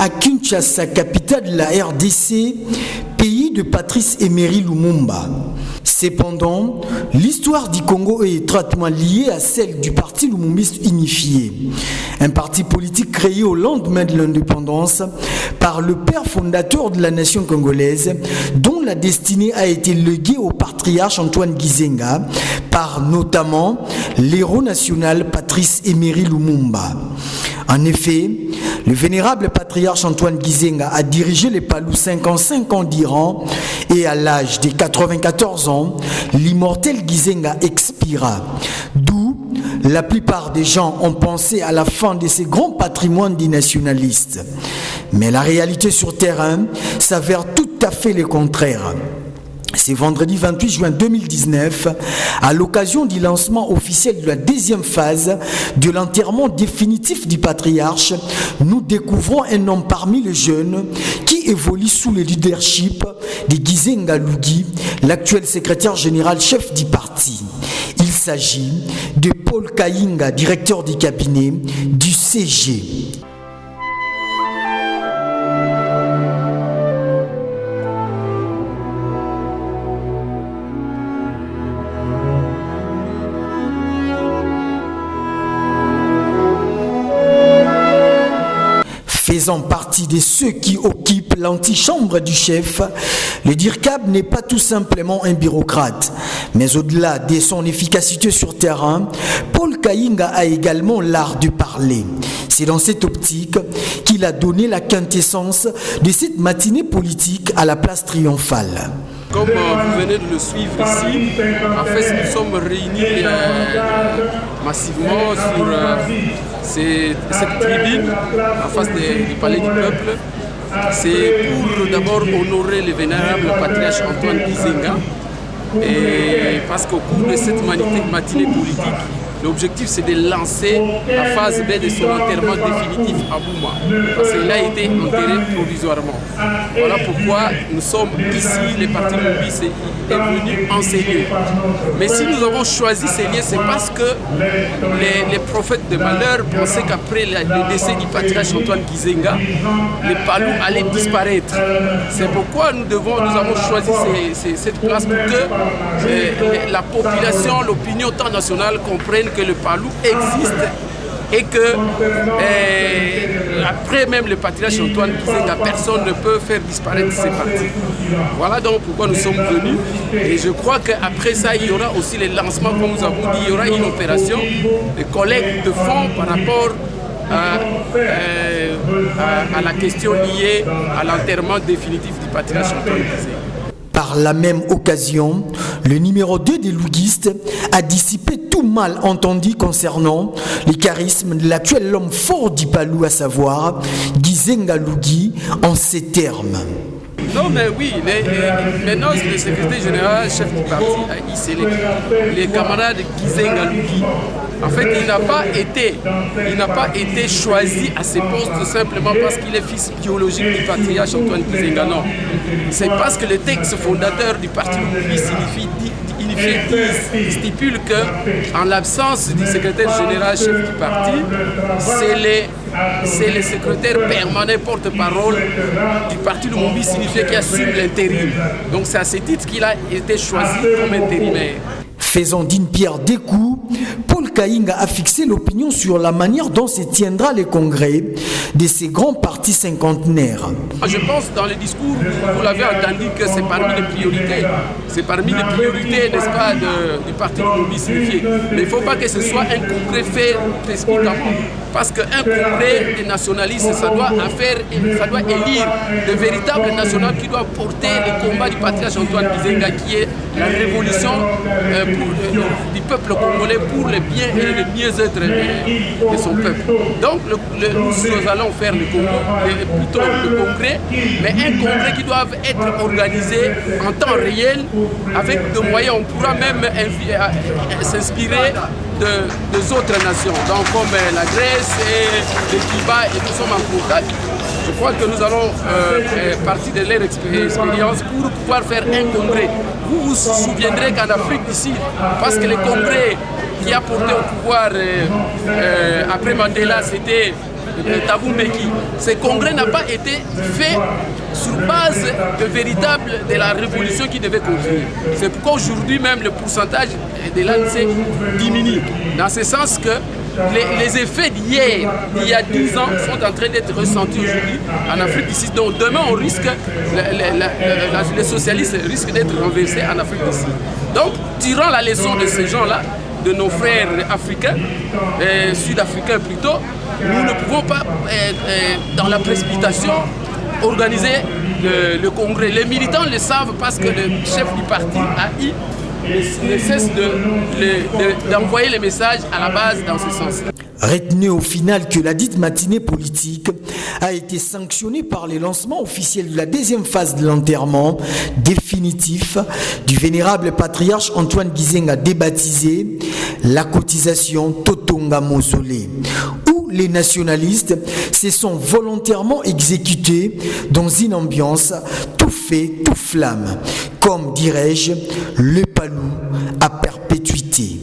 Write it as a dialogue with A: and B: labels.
A: à Kinshasa, capitale de la RDC, pays de Patrice Emery Lumumba. Cependant, l'histoire du Congo est étroitement liée à celle du Parti Lumumbiste unifié, un parti politique créé au lendemain de l'indépendance par le père fondateur de la nation congolaise, dont la destinée a été léguée au patriarche Antoine Gizenga par notamment l'héros national Patrice Emery Lumumba. En effet, le vénérable patriarche Antoine Gizenga a dirigé les Palus 55 ans d'Iran et à l'âge de 94 ans, l'immortel Gizenga expira. D'où la plupart des gens ont pensé à la fin de ces grands patrimoines des nationalistes. Mais la réalité sur terrain s'avère tout à fait le contraire. C'est vendredi 28 juin 2019, à l'occasion du lancement officiel de la deuxième phase de l'enterrement définitif du patriarche, nous découvrons un homme parmi les jeunes qui évolue sous le leadership de Gizenga Lugi, l'actuel secrétaire général chef du parti. Il s'agit de Paul Kayinga, directeur du cabinet du CG. Faisant partie de ceux qui occupent l'antichambre du chef, le DIRCAB n'est pas tout simplement un bureaucrate. Mais au-delà de son efficacité sur terrain, Paul Kayinga a également l'art de parler. C'est dans cette optique qu'il a donné la quintessence de cette matinée politique à la place triomphale.
B: Comme vous venez de le suivre ici, en fait nous sommes réunis massivement sur cette tribune en face du Palais du Peuple. C'est pour d'abord honorer le vénérable patriarche Antoine Gizenga. Et parce qu'au cours de cette matinée politique, l'objectif c'est de lancer la phase B de son enterrement définitif à Bouma. Parce qu'il a été enterré provisoirement. Voilà pourquoi nous sommes ici, les partis Lumumbiste est venu enseigner. Mais si nous avons choisi ces lieux, c'est parce que les prophètes de malheur pensaient qu'après le décès du patriarche Antoine Gizenga, les Palus allaient disparaître. C'est pourquoi nous avons choisi cette place pour que la population, l'opinion tant nationale comprenne que le Palus existe et que après même le patriarche Antoine Gizenga, personne ne peut faire disparaître ces partis. Voilà donc pourquoi nous sommes venus et je crois qu'après ça il y aura aussi les lancements, comme nous avons dit, il y aura une opération de collecte de fonds par rapport à la question liée à l'enterrement définitif du patriarche Antoine Gizenga.
A: Par la même occasion, le numéro 2 des Lugistes a dissipé tout mal entendu concernant le charisme de l'actuel homme fort du Palou, à savoir Gizenga Lugi, en ces termes.
B: Non mais oui, maintenant le secrétaire général, chef du parti, c'est les camarades Gizenga Lugi. En fait, il n'a pas été choisi à ce poste simplement parce qu'il est fils biologique du patriarche Antoine Gizenga. Non, c'est parce que le texte fondateur du parti Lumumbiste unifié stipule que, en l'absence du secrétaire général chef du parti, c'est le secrétaire permanent porte-parole du parti Lumumbiste unifié qui assume l'intérim. Donc c'est à ce titre qu'il a été choisi comme intérimaire.
A: Faisant d'une pierre deux coups, Paul Kayinga a fixé l'opinion sur la manière dont se tiendra le congrès de ces grands partis cinquantenaires.
B: Je pense dans le discours, vous l'avez entendu, que c'est parmi les priorités. C'est parmi les priorités, n'est-ce pas, du parti Lumumbiste unifié. Mais il ne faut pas que ce soit un congrès fait précipitamment. Parce qu'un congrès des nationalistes, ça doit élire de véritables nationaux qui doivent porter le combat du patriarche Antoine Gizenga, qui est la révolution du peuple congolais pour le bien et le mieux-être de son peuple. Donc nous allons faire plutôt le congrès, mais un congrès qui doit être organisé en temps réel avec des moyens. On pourra même s'inspirer des autres nations, donc comme la Grèce et le Cuba, et nous sommes en contact. Je crois que nous allons partir de leur expérience pour pouvoir faire un congrès. Vous vous souviendrez qu'en Afrique d'ici, parce que le congrès qui a porté au pouvoir après Mandela, c'était Thabo Mbeki. Ce congrès n'a pas été fait sur base de la révolution qui devait continuer. C'est pourquoi aujourd'hui même le pourcentage de l'ANC diminue. Dans ce sens que les effets d'hier, d'il y a 10 ans, sont en train d'être ressentis aujourd'hui en Afrique d'ici. Donc demain, on risque, les socialistes risquent d'être renversés en Afrique d'ici. Donc, tirant la leçon de ces gens-là, de nos frères africains, sud-africains plutôt, nous ne pouvons pas, dans la précipitation, organiser le congrès. Les militants le savent parce que le chef du parti, AI, ne cesse d'envoyer les messages à la base dans ce sens.
A: Retenez au final que la dite matinée politique a été sanctionnée par le lancement officiel de la deuxième phase de l'enterrement définitif du vénérable patriarche Antoine Gizenga, débaptisé la cotisation Totonga Mausolée, où les nationalistes se sont volontairement exécutés dans une ambiance tout feu, tout flamme, comme dirais-je, le palou à perpétuité.